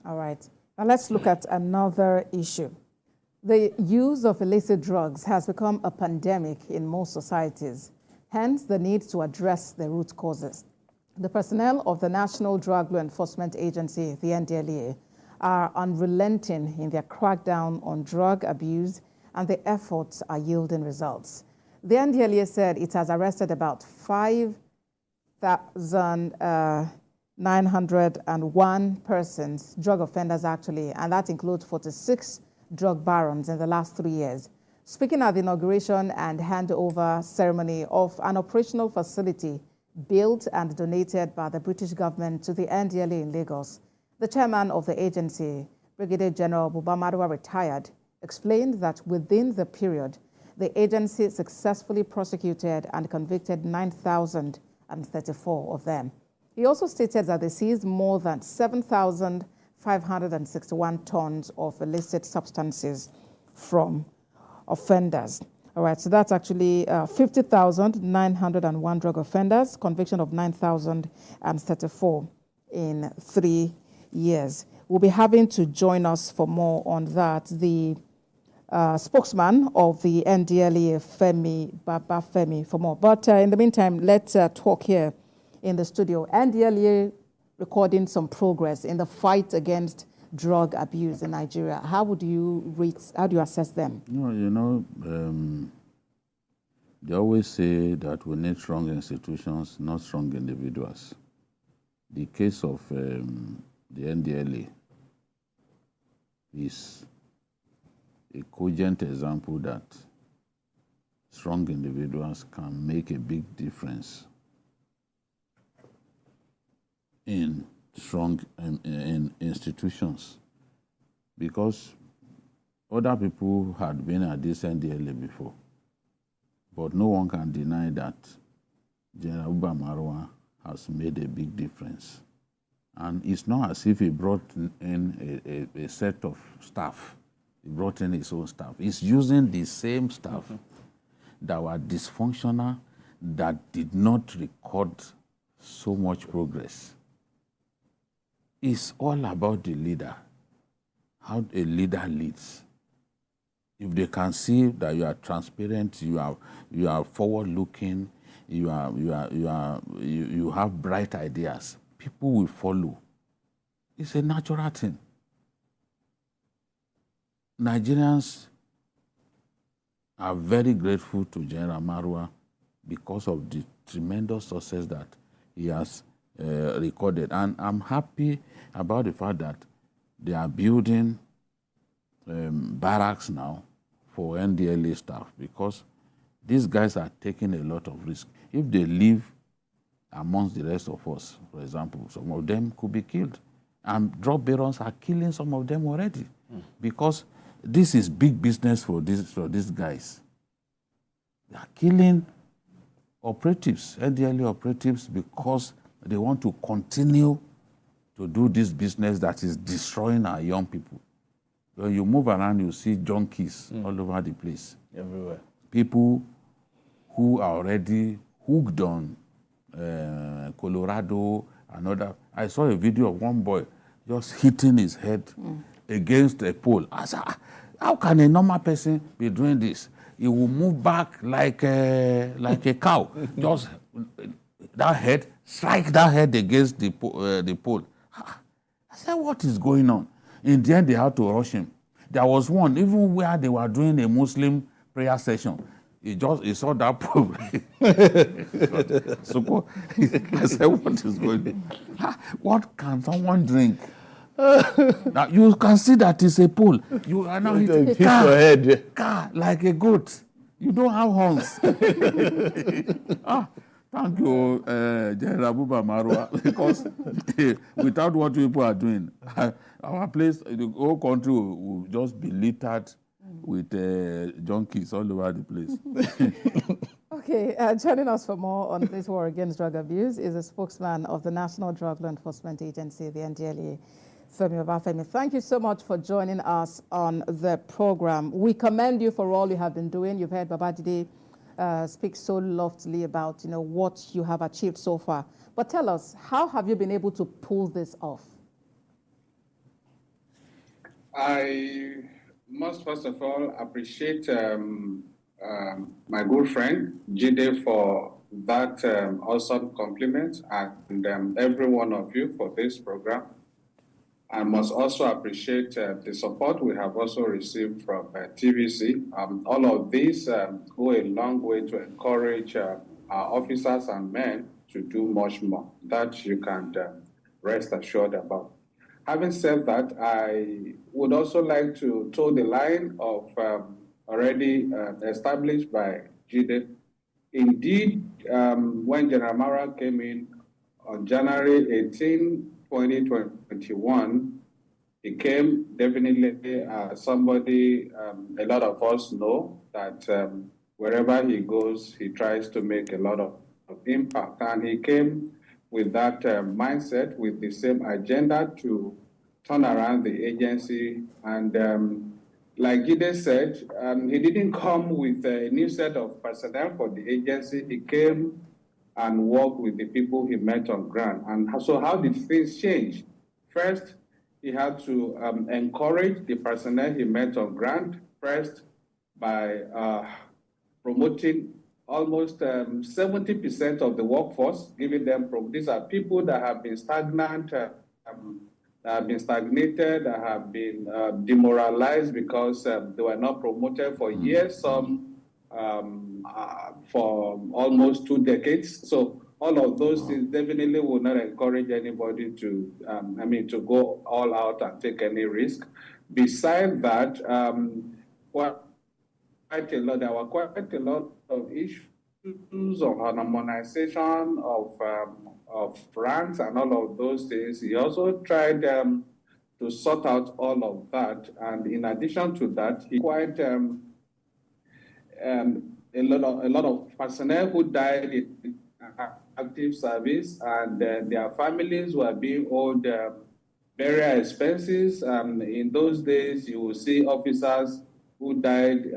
All right. Now let's look at another issue. The use of illicit drugs has become a pandemic in most societies, hence the need to address the root causes. The personnel of the National Drug Law Enforcement Agency, the NDLEA, are unrelenting in their crackdown on drug abuse, and the efforts are yielding results. The NDLEA said it has arrested about 5,901 persons, drug offenders actually, and that includes 46 drug barons in the last 3 years. Speaking at the inauguration and handover ceremony of an operational facility built and donated by the British government to the NDLEA in Lagos, the chairman of the agency, Brigadier General Babafemi, retired, explained that within the period, the agency successfully prosecuted and convicted 9,034 of them. He also stated that they seized more than 7,561 tons of illicit substances from offenders. All right, so that's actually 50,901 drug offenders, conviction of 9,034 in 3 years. We'll be having to join us for more on that. The spokesman of the NDLEA, Femi, Babafemi, for more. But in the meantime, let's talk here in the studio. NDLEA recording some progress in the fight against drug abuse in Nigeria. How do you assess them? They always say that we need strong institutions, not strong individuals. The case of the NDLEA is a cogent example that strong individuals can make a big difference in strong in institutions, because other people had been at this NDLEA before, but no one can deny that General Babafemi has made a big difference. And it's not as if he brought in a set of staff. He brought in his own staff. He's using the same staff that were dysfunctional, that did not record so much progress. It's all about the leader, how a leader leads. If they can see that you are transparent, you are forward-looking, you have bright ideas, people will follow. It's a natural thing. Nigerians are very grateful to General Marwa because of the tremendous success that he has recorded. And I'm happy about the fact that they are building barracks now for NDLEA staff, because these guys are taking a lot of risk. If they live amongst the rest of us, for example, some of them could be killed. And drug barons are killing some of them already, because this is big business for these guys. They are killing operatives, NDLEA operatives, because they want to continue to do this business that is destroying our young people. When you move around, you see junkies all over the place. Everywhere. People who are already hooked on Colorado and other. I saw a video of one boy just hitting his head against a pole. I said, how can a normal person be doing this? He will move back like a cow. Just that head, strike that head against the pole. I said, what is going on? In the end, they had to rush him. There was one, even where they were doing a Muslim prayer session. He saw that pole. So I said, what is going on? What can someone drink? Now you can see that it's a pole. You are now hitting hit your head. Like a goat. You don't have horns. Thank you, General Babafemi, because without what people are doing, our place, the whole country will just be littered with junkies all over the place. Okay, joining us for more on this war against drug abuse is a spokesman of the National Drug Law Enforcement Agency, the NDLEA, Femi Babafemi. Thank you so much for joining us on the program. We commend you for all you have been doing. You've heard Babajide speak so loftily about what you have achieved so far. But tell us, how have you been able to pull this off? I must first of all appreciate my good friend Jide for that awesome compliment, and every one of you for this program. I must also appreciate the support we have also received from TVC. All of these go a long way to encourage our officers and men to do much more. That you can rest assured about. Having said that, I would also like to toe the line of already established by Jide. Indeed, when General Mara came in on January 18, 2021, he came definitely somebody a lot of us know that wherever he goes, he tries to make a lot of impact. And he came with that mindset, with the same agenda to turn around the agency. And like Jide said, he didn't come with a new set of personnel for the agency. He came and worked with the people he met on ground. And so how did things change? First, he had to encourage the personnel he met on ground, first by promoting almost 70% of the workforce, giving them, these are people that have been stagnant, that have been stagnated, that have been demoralized because they were not promoted for years, some for almost 2 decades. So all of those things definitely would not encourage anybody to, to go all out and take any risk. Besides that, there were quite a lot of issues of harmonization of ranks and all of those things. He also tried to sort out all of that, and in addition to that, he quite a lot of personnel who died in active service, and their families were being owed burial expenses. In those days, you will see officers who died,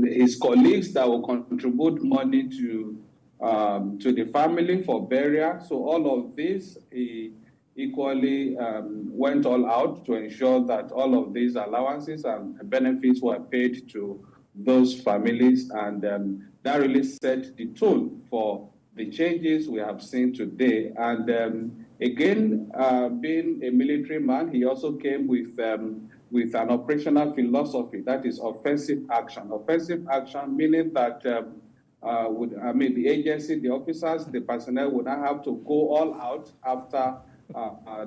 his colleagues that will contribute money to the family for burial. So all of this, he equally went all out to ensure that all of these allowances and benefits were paid to those families, and that really set the tone for the changes we have seen today. And again, being a military man, he also came with an operational philosophy, that is offensive action. Offensive action meaning that the agency, the officers, the personnel would not have to go all out after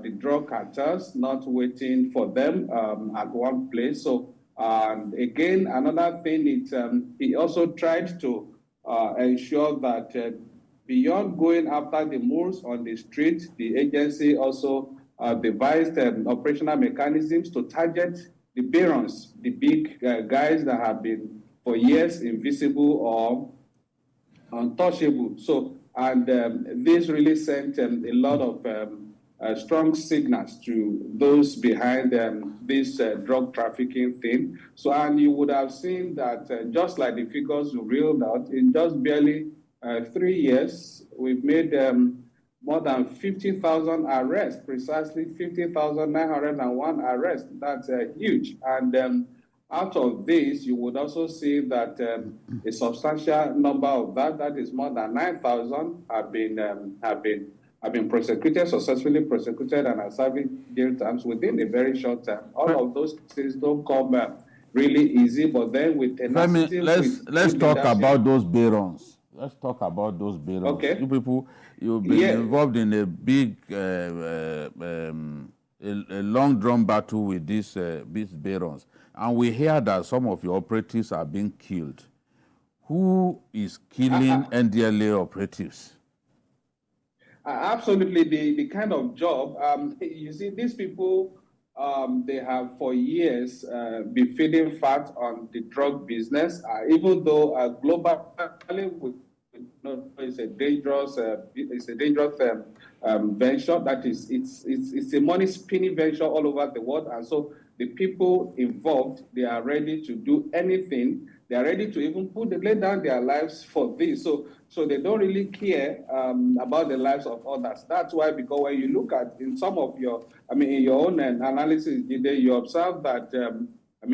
the drug cartels, not waiting for them at one place. So again, another thing is he also tried to ensure that beyond going after the moles on the street, the agency also devised operational mechanisms to target the barons, the big guys that have been for years invisible or untouchable. So, and this really sent a lot of strong signals to those behind this drug trafficking thing. So, and you would have seen that just like the figures you reeled out, in just barely 3 years, we've made more than 50,000 arrests, precisely 50,901 arrests. That's huge. And out of this, you would also see that a substantial number of that is more than 9,000, have been prosecuted, successfully prosecuted, and are serving jail terms within a very short time. All of those things don't come really easy, but then with tenacity, let's talk about those barons. Let's talk about those barons. Okay. You people, you've been involved in a big, a long drawn battle with these barons. And we hear that some of your operatives are being killed. Who is killing NDLEA operatives? Absolutely, the kind of job, you see, these people, they have for years been feeding fat on the drug business, even though globally, it's a dangerous venture. That is, it's a money spinning venture all over the world, and so the people involved, they are ready to do anything they are ready to even lay down their lives for this. So they don't really care about the lives of others. That's why, because when you look at in some of your, in your own analysis, you observe that,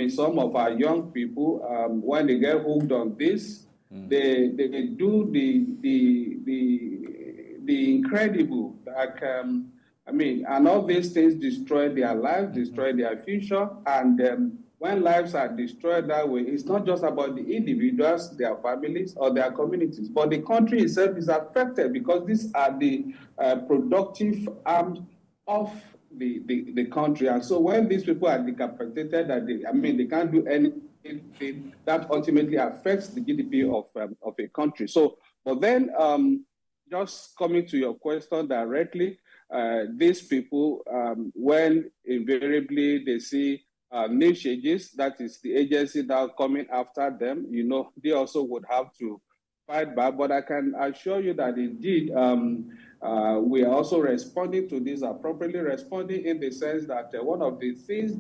some of our young people, when they get hooked on this, they do the incredible, like, and all these things destroy their lives, destroy their future, and when lives are destroyed that way, it's not just about the individuals, their families, or their communities, but the country itself is affected, because these are the productive arms of the country. And so when these people are decapitated, that they can't do anything, that ultimately affects the GDP of a country. So, but then, just coming to your question directly, these people, when invariably they see new changes, that is the agency now coming after them, they also would have to fight back. But I can assure you that indeed, we are also responding to this, appropriately responding, in the sense that one of the things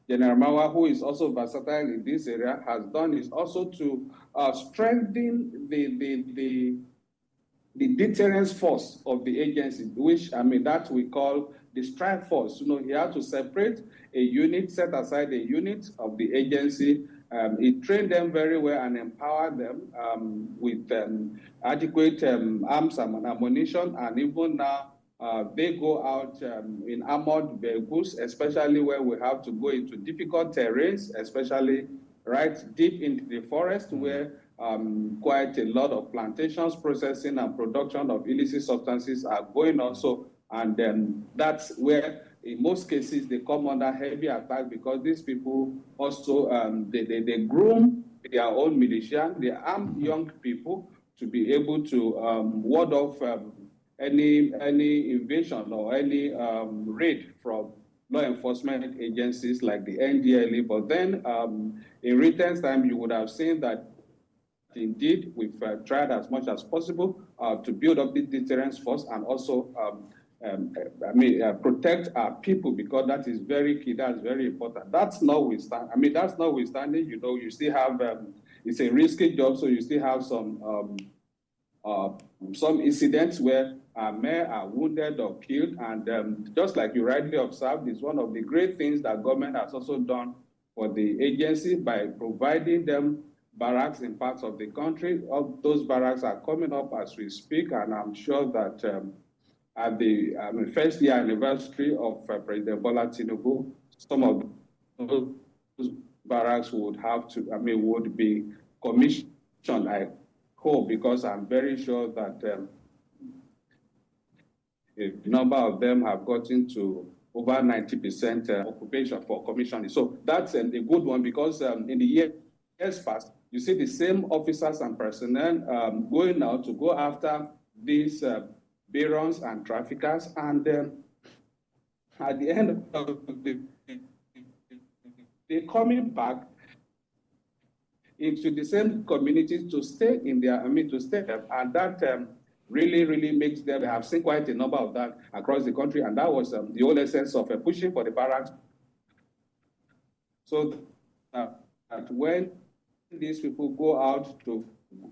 General Mawa, who is also versatile in this area, has done is also to strengthen the deterrence force of the agency, which, that we call the strike force. He had to separate a unit, set aside a unit of the agency. He trained them very well and empowered them with adequate arms and ammunition. And even now, they go out in armored vehicles, especially when we have to go into difficult terrains, especially right deep into the forest, where quite a lot of plantations, processing and production of illicit substances are going on. So, and that's where, in most cases, they come under heavy attack, because these people also, they groom their own militia, they arm young people to be able to ward off any invasion or any raid from law enforcement agencies like the NDLEA. But then, in recent time, you would have seen that indeed we've tried as much as possible to build up the deterrence force, and also protect our people, because that is very key, that's very important. That's notwithstanding, you still have, it's a risky job, so you still have some incidents where men are wounded or killed. And just like you rightly observed, is one of the great things that government has also done for the agency by providing them barracks in parts of the country. All those barracks are coming up as we speak, and I'm sure that at the first year anniversary of President Bola Tinubu, some of those barracks would would be commissioned, I hope, because I'm very sure that a number of them have gotten to over 90% occupation for commissioning. So that's a good one, because in the years past, you see the same officers and personnel going out to go after these barons and traffickers, and at the end of they're coming back into the same communities to stay in their, to stay there, and that really makes them. I have seen quite a number of that across the country, and that was the whole essence of pushing for the barracks. So that when these people go out to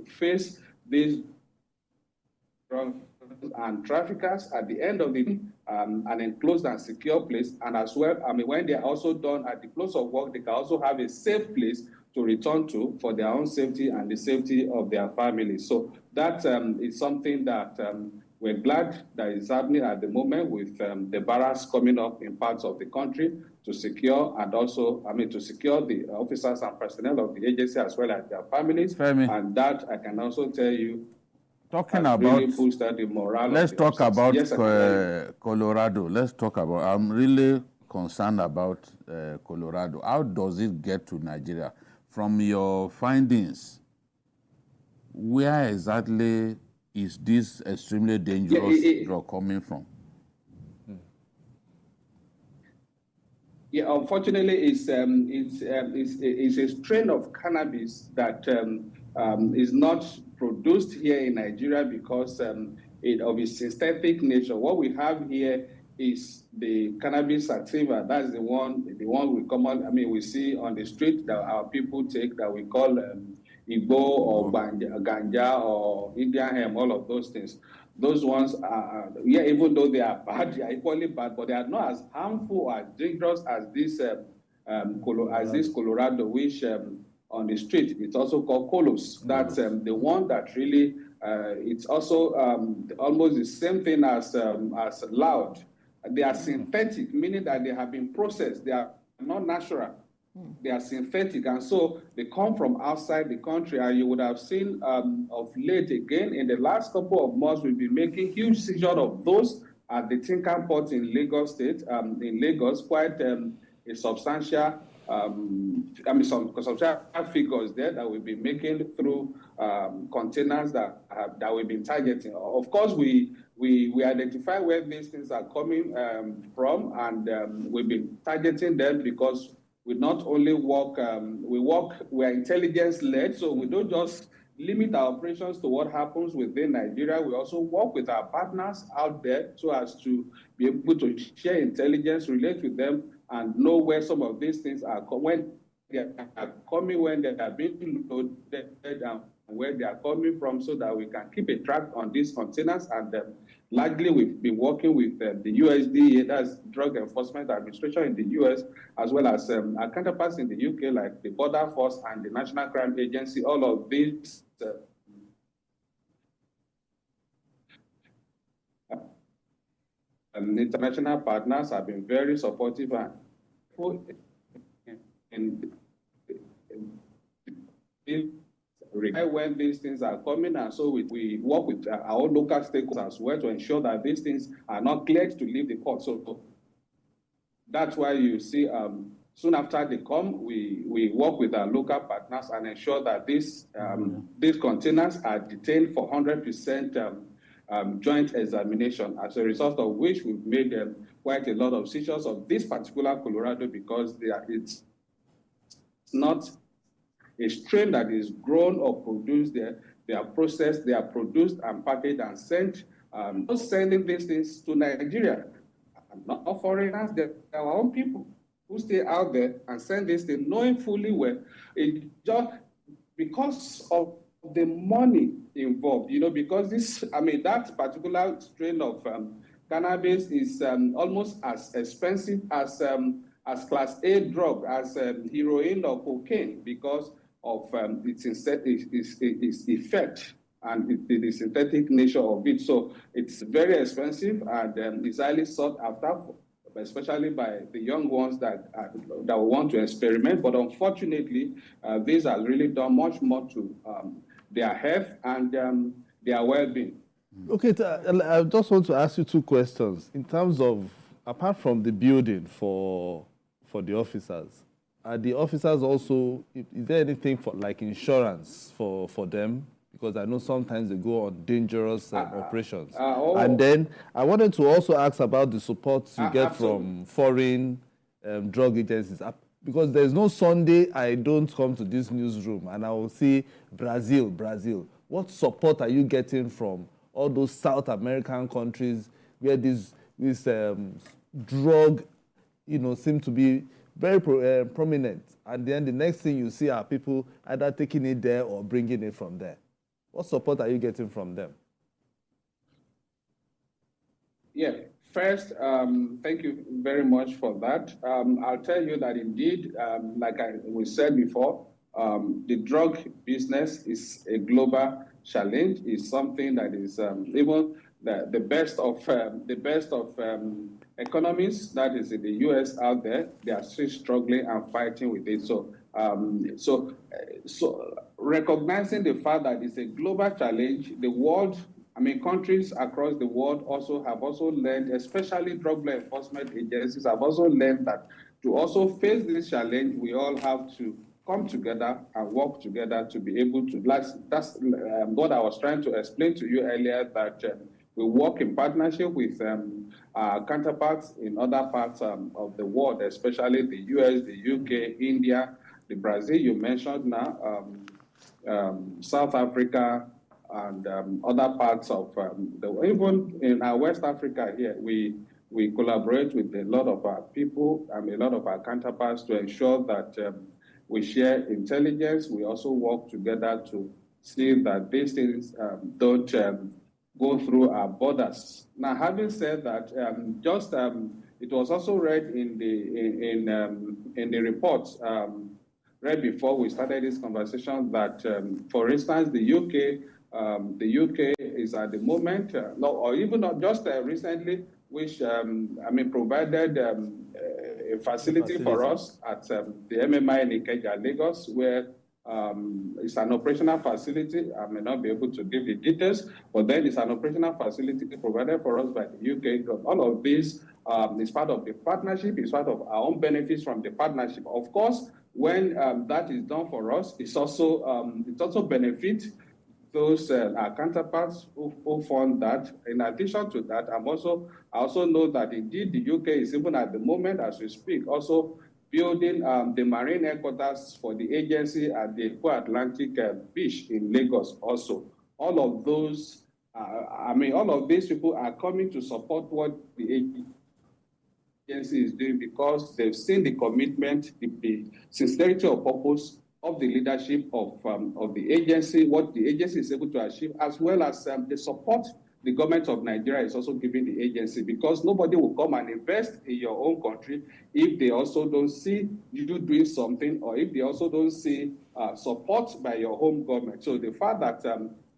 face these drugs and traffickers, at the end of the day, an enclosed and secure place, and as well, when they are also done at the close of work, they can also have a safe place to return to for their own safety and the safety of their families. So that is something that we're glad that is happening at the moment, with the barracks coming up in parts of the country to secure, and also, to secure the officers and personnel of the agency as well as their families. Femi, and that, I can also tell you, talking about, really boosted the morale. Let's talk about Colorado. Let's talk about, I'm really concerned about Colorado. How does it get to Nigeria? From your findings, where exactly is this extremely dangerous drug coming from? Yeah, unfortunately, it's a strain of cannabis that is not produced here in Nigeria because of its synthetic nature. What we have here is the cannabis sativa. That's the one we see on the street that our people take, that we call Igbo or ganja or Indian hemp, all of those things. Those ones are, even though they are bad, they are equally bad, but they are not as harmful or as dangerous as this Colorado, which on the street, it's also called Colos. That's the one that really, it's also almost the same thing as loud. They are synthetic, meaning that they have been processed. They are not natural. They are synthetic, and so they come from outside the country. And you would have seen of late again, in the last couple of months, we've been making huge seizure of those at the Tinkan Port in Lagos State. In Lagos, quite a substantial, some substantial figures there that we've been making through containers that we've been targeting. Of course, we identify where these things are coming from, and we've been targeting them because we not only work, we are intelligence-led, so we don't just limit our operations to what happens within Nigeria. We also work with our partners out there so as to be able to share intelligence, relate with them, and know where some of these things are when they are coming, when they are being loaded, and where they are coming from, so that we can keep a track on these containers. And largely, we've been working with the USDA, that's Drug Enforcement Administration in the US, as well as our counterparts in the UK, like the Border Force and the National Crime Agency. All of these international partners have been very supportive and when these things are coming, and so we work with our local stakeholders as well to ensure that these things are not cleared to leave the port. So that's why you see soon after they come, we work with our local partners and ensure that these containers are detained for 100% joint examination, as a result of which we've made quite a lot of seizures of this particular Colorado, because it's not a strain that is grown or produced there. They are processed, they are produced and packaged and sent. Not sending these things to Nigeria, not foreigners, they're our own people who stay out there and send this thing, knowing fully well, it just because of the money involved, because that particular strain of cannabis is almost as expensive as class A drug, as heroin or cocaine, because of its effect and the synthetic nature of it. So it's very expensive, and it's highly sought after, especially by the young ones that want to experiment. But unfortunately, these are really done much more to their health and their well-being. Okay, I just want to ask you two questions. In terms of, apart from the building for the officers, are the officers also, is there anything for like insurance for them? Because I know sometimes they go on dangerous operations. And then I wanted to also ask about the support you get from foreign drug agencies. Because there's no Sunday I don't come to this newsroom and I will see Brazil. What support are you getting from all those South American countries where this drug, seem to be very prominent? And then the next thing you see are people either taking it there or bringing it from there. What support are you getting from them? Yeah, first, thank you very much for that. I'll tell you that indeed, like we said before, the drug business is a global challenge. It's something that is even the best of economies that is in the US out there, they are still struggling and fighting with it. So recognizing the fact that it's a global challenge, the world, countries across the world have also learned, especially drug law enforcement agencies have also learned that to also face this challenge, we all have to come together and work together to be able to, that's what I was trying to explain to you earlier, that we work in partnership with our counterparts in other parts of the world, especially the US, the UK, India, the Brazil you mentioned now, South Africa, and other parts of even in our West Africa here, we we collaborate with a lot of our people and a lot of our counterparts to ensure that we share intelligence. We also work together to see that these things don't go through our borders. Now, having said that, it was also read in the report read before we started this conversation that, for instance, the UK is at the moment, or even not just recently, which provided a facility for us at the MMI in Ikeja, Lagos, where it's an operational facility. I may not be able to give the details, but then it's an operational facility provided for us by the UK. All of this is part of the partnership, it's part of our own benefits from the partnership. Of course, when that is done for us, it's also benefit those our counterparts who fund that. In addition to that, I also know that indeed the UK is, even at the moment as we speak, also building the marine headquarters for the agency at the Atlantic Beach in Lagos also. All of those, all of these people are coming to support what the agency is doing because they've seen the commitment, the sincerity of purpose of the leadership of the agency, what the agency is able to achieve, as well as the support the government of Nigeria is also giving the agency, because nobody will come and invest in your own country if they also don't see you doing something, or if they also don't see support by your home government. So the fact that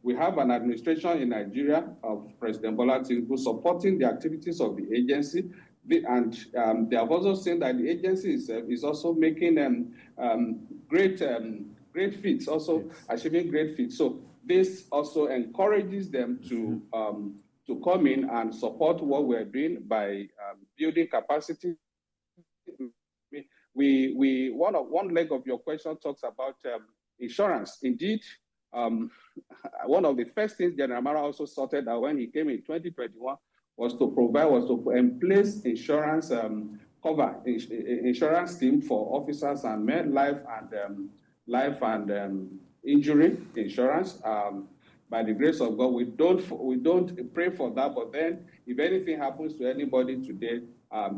we have an administration in Nigeria of President Bola Tinubu supporting the activities of the agency, and they have also seen that the agency is also making great feats, also achieving great feats. So this also encourages them to come in and support what we're doing by building capacity. One leg of your question talks about insurance. Indeed, one of the first things General Mara also sorted out when he came in 2021 was to place insurance cover, insurance scheme for officers and men, life and injury insurance. By the grace of God, we don't pray for that, but then if anything happens to anybody today,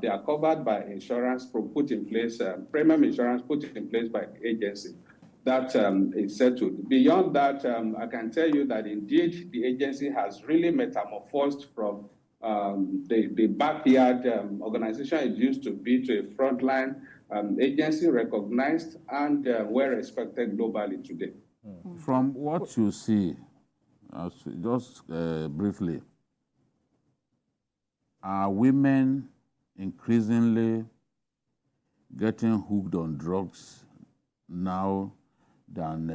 they are covered by insurance put in place, premium insurance put in place by the agency. That is settled. Beyond that, I can tell you that indeed the agency has really metamorphosed from the backyard organization it used to be to a frontline agency recognized and well respected globally today. From what you see, just briefly, are women increasingly getting hooked on drugs now than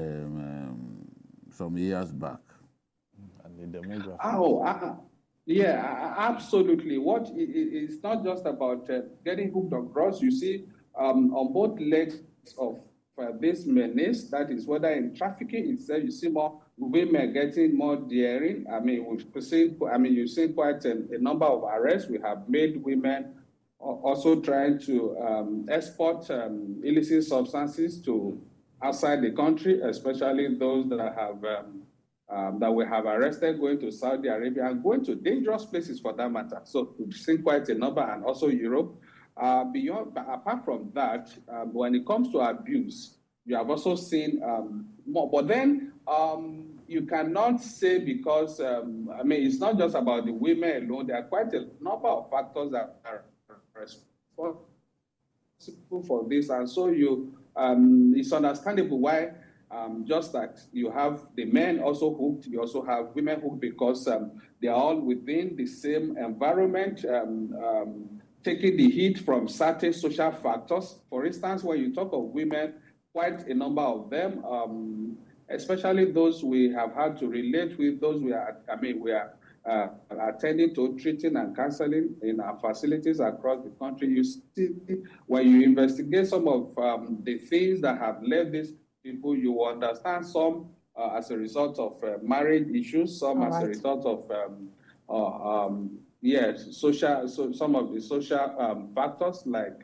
some years back? And the demographics. Yeah, absolutely. It's not just about getting hooked on drugs. You see, on both legs of this menace, that is whether in trafficking itself, you see more women getting more daring. You've seen quite a number of arrests. We have made women also trying to export illicit substances to outside the country, especially those that have that we have arrested going to Saudi Arabia and going to dangerous places for that matter. So we've seen quite a number, and also Europe. Apart from that, when it comes to abuse, you have also seen more. But then you cannot say because, it's not just about the women alone. There are quite a number of factors that are responsible for this. And so it's understandable why, just that you have the men also hooked, you also have women hooked because they are all within the same environment, taking the heat from certain social factors. For instance, when you talk of women, quite a number of them, especially those we have had to relate with, those we are attending to, treating and counseling in our facilities across the country. You see, when you investigate some of the things that have led these people, you will understand some as a result of marriage issues, some as a result of some of the social factors like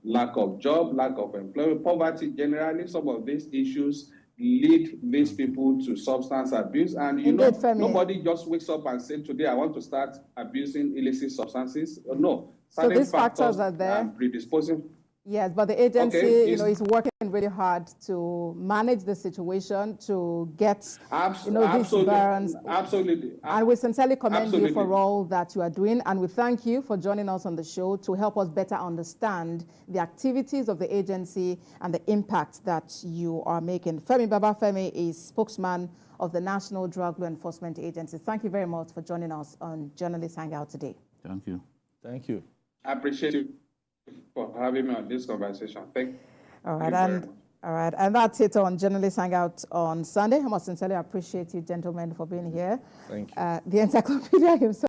lack of job, lack of employment, poverty generally. Some of these issues lead these people to substance abuse. And you Indeed, know, Femi. nobody just wakes up and says, today I want to start abusing illicit substances. No, So certain these factors are there. Predisposing. Yes, but the agency, Okay, is working really hard to manage the situation, to get, these barons. Absolutely. And we sincerely commend you for Absolutely. all that you are doing. And we thank you for joining us on the show to help us better understand the activities of the agency and the impact that you are making. Femi Babafemi is spokesman of the National Drug Law Enforcement Agency. Thank you very much for joining us on Journalist Hangout today. Thank you. Thank you. I appreciate you for having me on this conversation. Thank you. All right, very much. all right, and that's it on Journalist Hangout on Sunday. I must sincerely appreciate you, gentlemen, for being here. Thank you. The encyclopedia himself.